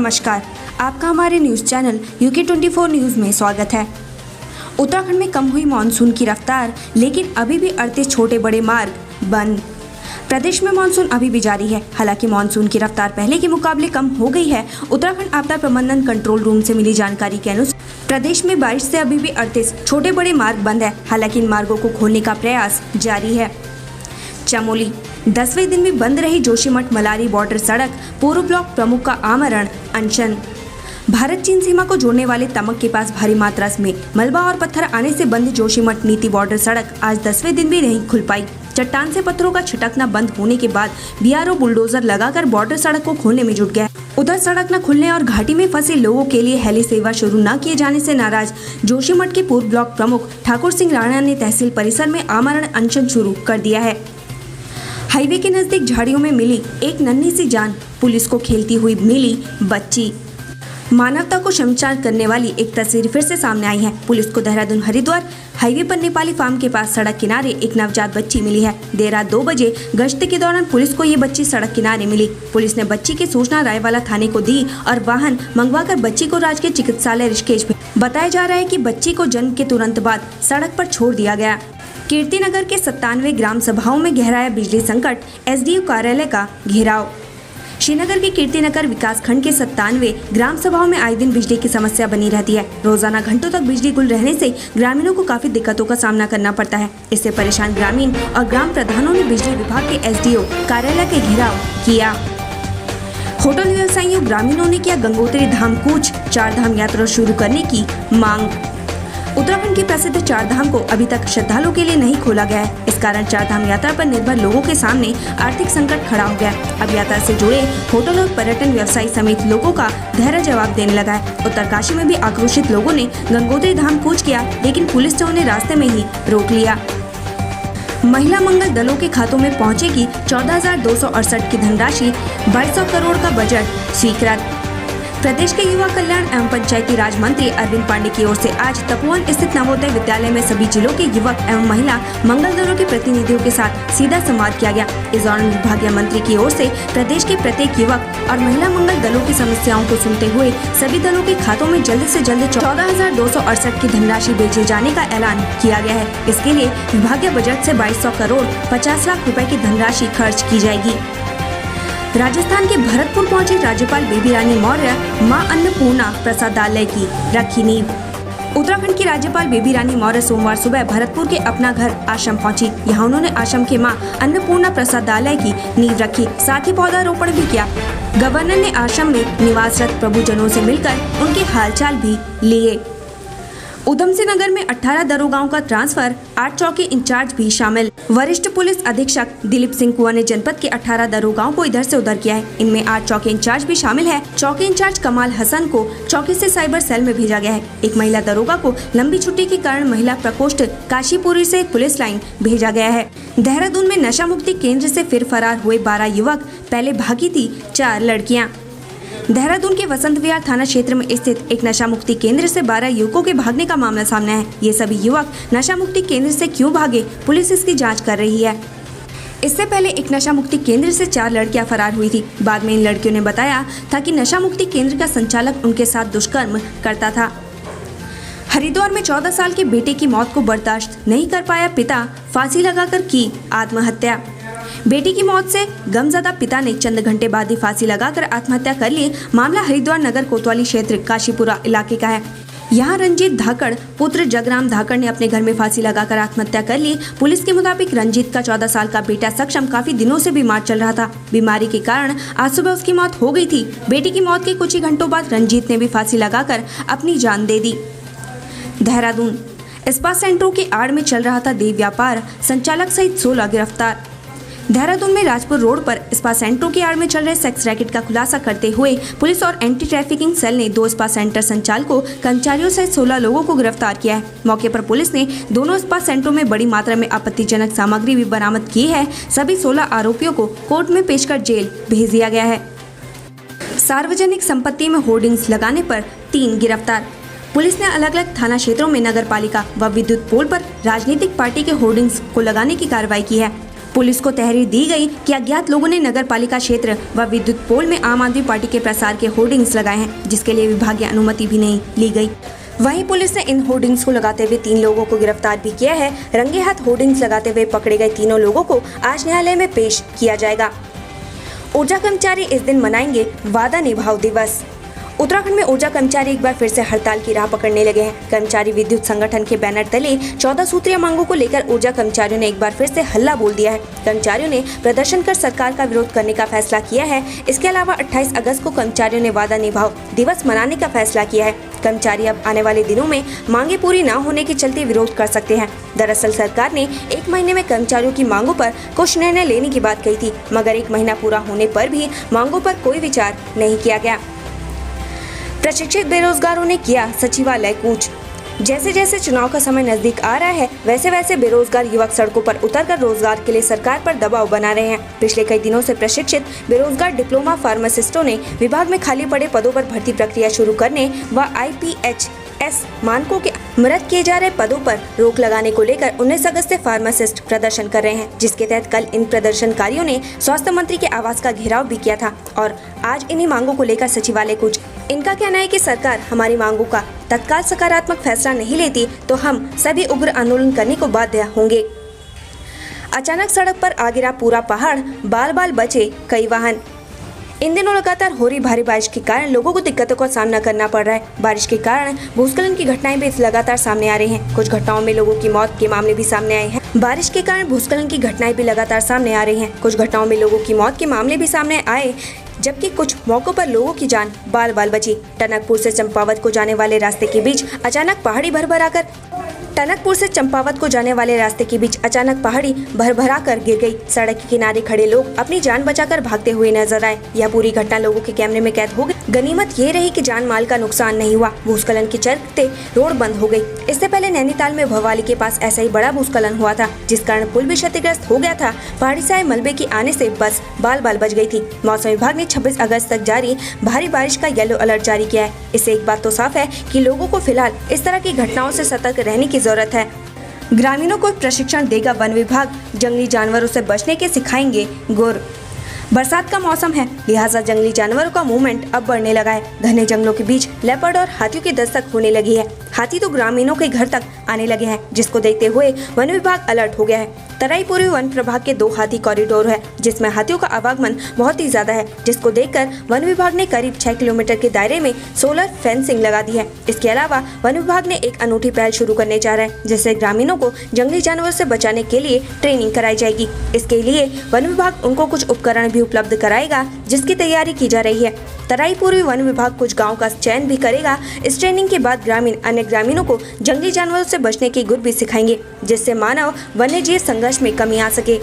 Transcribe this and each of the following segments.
नमस्कार, आपका हमारे न्यूज़ चैनल UK24 न्यूज़ में स्वागत है। उत्तराखंड में कम हुई मानसून की रफ्तार, लेकिन अभी भी 38 छोटे बड़े मार्ग बंद। प्रदेश में मानसून अभी भी जारी है। हालांकि मानसून की रफ्तार पहले के मुकाबले कम हो गई है। उत्तराखंड आपदा प्रबंधन कंट्रोल रूम से मिली जानकारी के अनुसार प्रदेश में बारिश से अभी भी 38 छोटे बड़े मार्ग बंद है। हालांकि इन मार्गों को खोलने का प्रयास जारी है। चमोली 10वें दिन भी बंद रही जोशीमठ मलारी बॉर्डर सड़क, पूर्व ब्लॉक प्रमुख का आमरण अनशन। भारत चीन सीमा को जोड़ने वाले तमक के पास भारी मात्रा में मलबा और पत्थर आने से बंद जोशीमठ नीति बॉर्डर सड़क आज 10वें दिन भी नहीं खुल पाई। चट्टान से पत्थरों का छिटकना बंद होने के बाद BRO बुलडोजर लगाकर बॉर्डर सड़क को खोलने में जुट गया। उधर सड़क न खुलने और घाटी में फंसे लोगों के लिए हेली सेवा शुरू न किए जाने से नाराज जोशीमठ के पूर्व ब्लॉक प्रमुख ठाकुर सिंह राणा ने तहसील परिसर में आमरण अनशन शुरू कर दिया है। हाईवे के नजदीक झाड़ियों में मिली एक नन्ही सी जान, पुलिस को खेलती हुई मिली बच्ची। मानवता को शर्मसार करने वाली एक तस्वीर फिर से सामने आई है। पुलिस को देहरादून हरिद्वार हाईवे पर नेपाली फार्म के पास सड़क किनारे एक नवजात बच्ची मिली है। देर रात 2 बजे गश्त के दौरान पुलिस को ये बच्ची सड़क किनारे मिली। पुलिस ने बच्ची की सूचना रायवाला थाने को दी और वाहन मंगवाकर बच्ची को राजकीय चिकित्सालय ऋषिकेश भेजा। बताया जा रहा है कि बच्ची को जन्म के तुरंत बाद सड़क पर छोड़ दिया गया। कीर्तिनगर के 97 ग्राम सभाओं में गहराया बिजली संकट, SDO कार्यालय का घेराव। श्रीनगर के कीर्तिनगर विकास खंड के 97 ग्राम सभाओं में आए दिन बिजली की समस्या बनी रहती है। रोजाना घंटों तक बिजली गुल रहने से ग्रामीणों को काफी दिक्कतों का सामना करना पड़ता है। इससे परेशान ग्रामीण और ग्राम प्रधानों ने बिजली विभाग के SDO कार्यालय के घेराव किया। होटल व्यवसायियों ग्रामीणों ने किया गंगोत्री धाम कूच, 4 धाम यात्रा शुरू करने की मांग। उत्तराखंड की प्रसिद्ध 4 धाम को अभी तक श्रद्धालुओं के लिए नहीं खोला गया है। इस कारण 4 धाम यात्रा पर निर्भर लोगों के सामने आर्थिक संकट खड़ा हो गया। अब यात्रा से जुड़े होटल और पर्यटन व्यवसायी समेत लोगों का धैर्य जवाब देने लगा है। उत्तरकाशी में भी आक्रोशित लोगों ने गंगोत्री धाम कूच किया, लेकिन पुलिस ने उन्हें रास्ते में ही रोक लिया। महिला मंगल दलों के खातों में पहुंचेगी 14,268 की धनराशि, 2200 करोड़ का बजट स्वीकृत। प्रदेश के युवा कल्याण एवं पंचायती राज मंत्री अरविंद पांडे की ओर से आज तपोवन स्थित नवोदय विद्यालय में सभी जिलों के युवक एवं महिला मंगल दलों के प्रतिनिधियों के साथ सीधा संवाद किया गया। इस दौरान विभागीय मंत्री की ओर से प्रदेश के प्रत्येक युवक और महिला मंगल दलों की समस्याओं को सुनते हुए सभी दलों के खातों में जल्द से जल्द 14,268 की धनराशि भेजे जाने का ऐलान किया गया है। इसके लिए विभागीय बजट से 2200 करोड़ 50 लाख रुपए की धनराशि खर्च की जाएगी। राजस्थान के भरतपुर पहुंची राज्यपाल बेबी रानी मौर्य मां अन्नपूर्णा प्रसादालय की रखी नींव। उत्तराखंड की राज्यपाल बेबी रानी मौर्य सोमवार सुबह भरतपुर के अपना घर आश्रम पहुंची। यहां उन्होंने आश्रम के मां अन्नपूर्णा प्रसादालय की नींव रखी, साथ ही पौधारोपण भी किया। गवर्नर ने आश्रम में निवासरत प्रभुजनों से मिलकर उनके हालचाल भी लिए। उधम सिंह नगर में 18 दरोगाओं का ट्रांसफर, 8 चौकी इंचार्ज भी शामिल। वरिष्ठ पुलिस अधीक्षक दिलीप सिंह कुंवर ने जनपद के 18 दरोगाओं को इधर से उधर किया है। इनमें 8 चौकी इंचार्ज भी शामिल है। चौकी इंचार्ज कमाल हसन को चौकी से साइबर सेल में भेजा गया है। एक महिला दरोगा को लंबी छुट्टी के कारण महिला प्रकोष्ठ काशीपुरी से पुलिस लाइन भेजा गया है। देहरादून में नशा मुक्ति केंद्र से फिर फरार हुए 12 युवक, पहले भागी थी 4 लड़कियाँ। देहरादून के वसंत विहार थाना क्षेत्र में स्थित एक नशा मुक्ति केंद्र से 12 युवकों के भागने का मामला सामने है। ये सभी युवक नशा मुक्ति केंद्र से क्यों भागे, पुलिस इसकी जांच कर रही है। इससे पहले एक नशा मुक्ति केंद्र से 4 लड़कियां फरार हुई थी। बाद में इन लड़कियों ने बताया था कि नशा मुक्ति केंद्र का संचालक उनके साथ दुष्कर्म करता था। हरिद्वार में 14 साल के बेटे की मौत को बर्दाश्त नहीं कर पाया पिता, फांसी लगाकर की आत्महत्या। बेटी की मौत से गमजदा पिता ने चंद घंटे बाद ही फांसी लगाकर आत्महत्या कर ली। मामला हरिद्वार नगर कोतवाली क्षेत्र काशीपुरा इलाके का है। यहाँ रंजीत धाकड़ पुत्र जगराम धाकड़ ने अपने घर में फांसी लगाकर आत्महत्या कर ली। पुलिस के मुताबिक रंजीत का 14 साल का बेटा सक्षम काफी दिनों से बीमार चल रहा था। बीमारी के कारण आज सुबह उसकी मौत हो गई थी। बेटी की मौत के कुछ ही घंटों बाद रंजीत ने भी फांसी लगाकर अपनी जान दे दी। देहरादून स्पा सेंटरों के आड़ में चल रहा था देह व्यापार, संचालक सहित 16 गिरफ्तार। देहरादून में राजपुर रोड पर स्पा सेंटरों की आड़ में चल रहे सेक्स रैकेट का खुलासा करते हुए पुलिस और एंटी ट्रैफिकिंग सेल ने 2 स्पा सेंटर संचालकों, कर्मचारियों सहित 16 लोगों को गिरफ्तार किया है। मौके पर पुलिस ने दोनों स्पा सेंटरों में बड़ी मात्रा में आपत्तिजनक सामग्री भी बरामद की है। सभी 16 आरोपियों को कोर्ट में पेश कर जेल भेज दिया गया है। सार्वजनिक संपत्ति में होर्डिंग्स लगाने पर 3 गिरफ्तार। पुलिस ने अलग अलग थाना क्षेत्रों में नगर पालिका व विद्युत पोल पर राजनीतिक पार्टी के होर्डिंग्स को लगाने की कार्रवाई की है। पुलिस को तहरीर दी गई कि अज्ञात लोगों ने नगर पालिका क्षेत्र व विद्युत पोल में आम आदमी पार्टी के प्रसार के होर्डिंग्स लगाए हैं, जिसके लिए विभागीय अनुमति भी नहीं ली गई। वहीं पुलिस ने इन होर्डिंग्स को लगाते हुए 3 लोगों को गिरफ्तार भी किया है। रंगे हाथ होर्डिंग्स लगाते हुए पकड़े गए तीनों लोगों को आज न्यायालय में पेश किया जाएगा। ऊर्जा कर्मचारी इस दिन मनाएंगे वादा निभाओ दिवस। उत्तराखंड में ऊर्जा कर्मचारी एक बार फिर से हड़ताल की राह पकड़ने लगे हैं। कर्मचारी विद्युत संगठन के बैनर तले 14 सूत्रीय मांगों को लेकर ऊर्जा कर्मचारियों ने एक बार फिर से हल्ला बोल दिया है। कर्मचारियों ने प्रदर्शन कर सरकार का विरोध करने का फैसला किया है। इसके अलावा 28 अगस्त को कर्मचारियों ने वादा निभाओ दिवस मनाने का फैसला किया है। कर्मचारी अब आने वाले दिनों में मांगे पूरी न होने के चलते विरोध कर सकते हैं। दरअसल सरकार ने 1 महीने में कर्मचारियों की मांगों पर कुछ निर्णय लेने की बात कही थी, मगर 1 महीना पूरा होने पर भी मांगों पर कोई विचार नहीं किया गया। प्रशिक्षित बेरोजगारों ने किया सचिवालय कूच। जैसे जैसे चुनाव का समय नजदीक आ रहा है, वैसे वैसे बेरोजगार युवक सड़कों पर उतरकर रोजगार के लिए सरकार पर दबाव बना रहे हैं। पिछले कई दिनों से प्रशिक्षित बेरोजगार डिप्लोमा फार्मासिस्टों ने विभाग में खाली पड़े पदों पर भर्ती प्रक्रिया शुरू करने व IPHS मानकों के मरद किए जा रहे पदों पर रोक लगाने को लेकर 19 अगस्त से फार्मासिस्ट प्रदर्शन कर रहे हैं, जिसके तहत कल इन प्रदर्शनकारियों ने स्वास्थ्य मंत्री के आवास का घेराव भी किया था और आज इन्हीं मांगों को लेकर सचिवालय कूच। इनका कहना है कि सरकार हमारी मांगों का तत्काल सकारात्मक फैसला नहीं लेती तो हम सभी उग्र आंदोलन करने को बाध्य होंगे। अचानक सड़क पर आ गिरा पूरा पहाड़, बाल बाल बचे कई वाहन। इन दिनों लगातार हो रही भारी बारिश के कारण लोगों को दिक्कतों का सामना करना पड़ रहा है। बारिश के कारण भूस्खलन की घटनाएं भी लगातार सामने आ रही हैं। कुछ घटनाओं में लोगों की मौत के मामले भी सामने आए हैं। बारिश के कारण भूस्खलन की घटनाएं भी लगातार सामने आ रही हैं। कुछ घटनाओं में लोगों की मौत के मामले भी सामने आए, जबकि कुछ मौकों पर लोगों की जान बाल बाल बची। टनकपुर से चंपावत को जाने वाले रास्ते के बीच अचानक पहाड़ी भरभरा कर गिर गई। सड़क के किनारे खड़े लोग अपनी जान बचाकर भागते हुए नजर आए। यह पूरी घटना लोगों के कैमरे में कैद हो गई। गनीमत ये रही कि जान माल का नुकसान नहीं हुआ। भूस्खलन के चलते रोड बंद हो गई। इससे पहले नैनीताल में भवाली के पास ऐसा ही बड़ा भूस्खलन हुआ था, जिस कारण पुल भी क्षतिग्रस्त हो गया था। पहाड़ी से आए मलबे के आने से बस बाल बाल बच गई थी। मौसम विभाग ने 26 अगस्त तक जारी भारी बारिश का येलो अलर्ट जारी किया है। इससे एक बात तो साफ है कि लोगों को फिलहाल इस तरह की घटनाओं से सतर्क रहने की जरूरत है। ग्रामीणों को प्रशिक्षण देगा वन विभाग, जंगली जानवरों से बचने के सिखाएंगे गुर। बरसात का मौसम है, लिहाजा जंगली जानवरों का मूवमेंट अब बढ़ने लगा है। घने जंगलों के बीच लेपर्ड और हाथियों की दस्तक होने लगी है। हाथी तो ग्रामीणों के घर तक आने लगे हैं, जिसको देखते हुए वन विभाग अलर्ट हो गया है। तराई पूर्वी वन प्रभाग के 2 हाथी कॉरिडोर है, जिसमें हाथियों का आवागमन बहुत ही ज्यादा है, जिसको देखकर वन विभाग ने करीब 6 किलोमीटर के दायरे में सोलर फेंसिंग लगा दी है। इसके अलावा वन विभाग ने एक अनूठी पहल शुरू करने जा रहा है, जिससे ग्रामीणों को जंगली जानवरों से बचाने के लिए ट्रेनिंग कराई जाएगी। इसके लिए वन विभाग उनको कुछ उपकरण भी उपलब्ध कराएगा, जिसकी तैयारी की जा रही है। तराई पूर्वी वन विभाग कुछ गाँव का चयन भी करेगा। इस ट्रेनिंग के बाद ग्रामीण अन्य ग्रामीणों को जंगली जानवरों से बचने की गुर भी सिखाएंगे, जिससे मानव वन्य जीव संघर्ष में कमी आ सके।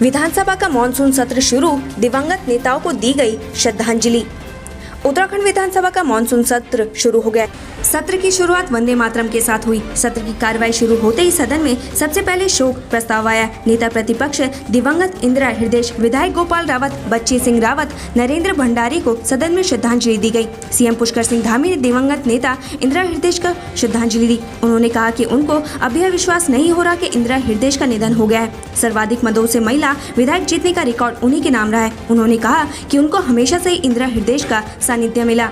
विधानसभा का मॉनसून सत्र शुरू, दिवंगत नेताओं को दी गई श्रद्धांजलि। उत्तराखंड विधानसभा का मॉनसून सत्र शुरू हो गया। सत्र की शुरुआत वंदे मातरम के साथ हुई। सत्र की कार्रवाई शुरू होते ही सदन में सबसे पहले शोक प्रस्ताव आया। नेता प्रतिपक्ष दिवंगत इंदिरा हृदय, विधायक गोपाल रावत, बच्ची सिंह रावत, नरेंद्र भंडारी को सदन में श्रद्धांजलि दी गई। सीएम पुष्कर सिंह धामी ने दिवंगत नेता इंदिरा हृदय को श्रद्धांजलि दी। उन्होंने कहा कि उनको अभी विश्वास नहीं हो रहा कि इंदिरा हृदय का निधन हो गया है। सर्वाधिक मदों से महिला विधायक जीतने का रिकॉर्ड उन्हीं के नाम रहा है। उन्होंने कहा कि उनको हमेशा से ही इंदिरा हृदय का सानिध्य मिला।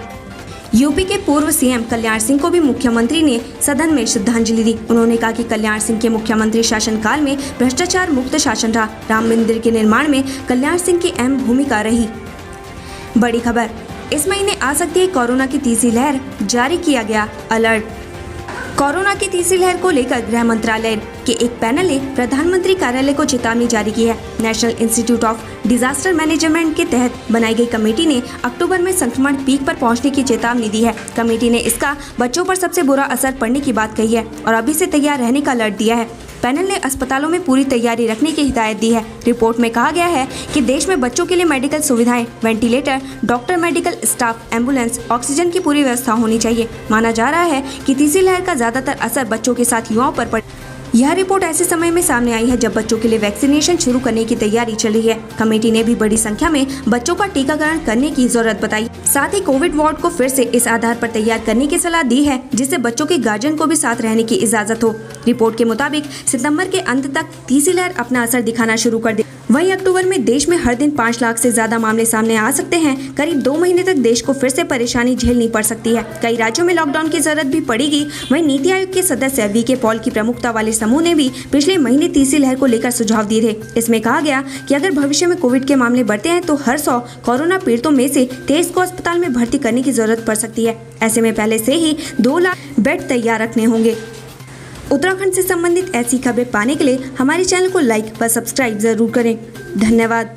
यूपी के पूर्व सीएम कल्याण सिंह को भी मुख्यमंत्री ने सदन में श्रद्धांजलि दी। उन्होंने कहा कि कल्याण सिंह के मुख्यमंत्री शासनकाल में भ्रष्टाचार मुक्त शासन रहा। राम मंदिर के निर्माण में कल्याण सिंह की अहम भूमिका रही। बड़ी खबर, इस महीने आ सकती है कोरोना की तीसरी लहर, जारी किया गया अलर्ट। कोरोना की तीसरी लहर को लेकर गृह मंत्रालय के एक पैनल ने प्रधानमंत्री कार्यालय को चेतावनी जारी की है। National institute of disaster management के तहत बनाई गई कमेटी ने अक्टूबर में संक्रमण पीक पर पहुंचने की चेतावनी दी है। कमेटी ने इसका बच्चों पर सबसे बुरा असर पड़ने की बात कही है और अभी से तैयार रहने का अलर्ट दिया है। पैनल ने अस्पतालों में पूरी तैयारी रखने की हिदायत दी है। रिपोर्ट में कहा गया है कि देश में बच्चों के लिए मेडिकल सुविधाएं, ventilator, doctor, medical staff, ambulance, oxygen की पूरी व्यवस्था होनी चाहिए। माना जा रहा है कि तीसरी लहर का ज्यादातर असर बच्चों के साथ युवाओं पर यह रिपोर्ट ऐसे समय में सामने आई है जब बच्चों के लिए वैक्सीनेशन शुरू करने की तैयारी चल रही है। कमेटी ने भी बड़ी संख्या में बच्चों का टीकाकरण करने की जरूरत बताई। साथ ही कोविड वार्ड को फिर से इस आधार पर तैयार करने की सलाह दी है जिससे बच्चों के गार्जियन को भी साथ रहने की इजाजत हो। रिपोर्ट के मुताबिक सितंबर के अंत तक तीसरी लहर अपना असर दिखाना शुरू कर दे। वहीं अक्टूबर में देश में हर दिन 5 लाख से ज्यादा मामले सामने आ सकते हैं। करीब 2 महीने तक देश को फिर से परेशानी झेलनी पड़ सकती है। कई राज्यों में लॉकडाउन की जरूरत भी पड़ेगी। वहीं नीति आयोग के सदस्य वीके पॉल की प्रमुखता वाले समूह ने भी पिछले महीने तीसरी लहर को लेकर सुझाव दिए थे। इसमें कहा गया कि अगर भविष्य में कोविड के मामले बढ़ते हैं तो हर 100 कोरोना पीड़ितों में से 23 को अस्पताल में भर्ती करने की जरूरत पड़ सकती है। ऐसे में पहले से ही 2 लाख बेड तैयार रखने होंगे। उत्तराखंड से संबंधित ऐसी खबरें पाने के लिए हमारे चैनल को लाइक व सब्सक्राइब जरूर करें। धन्यवाद।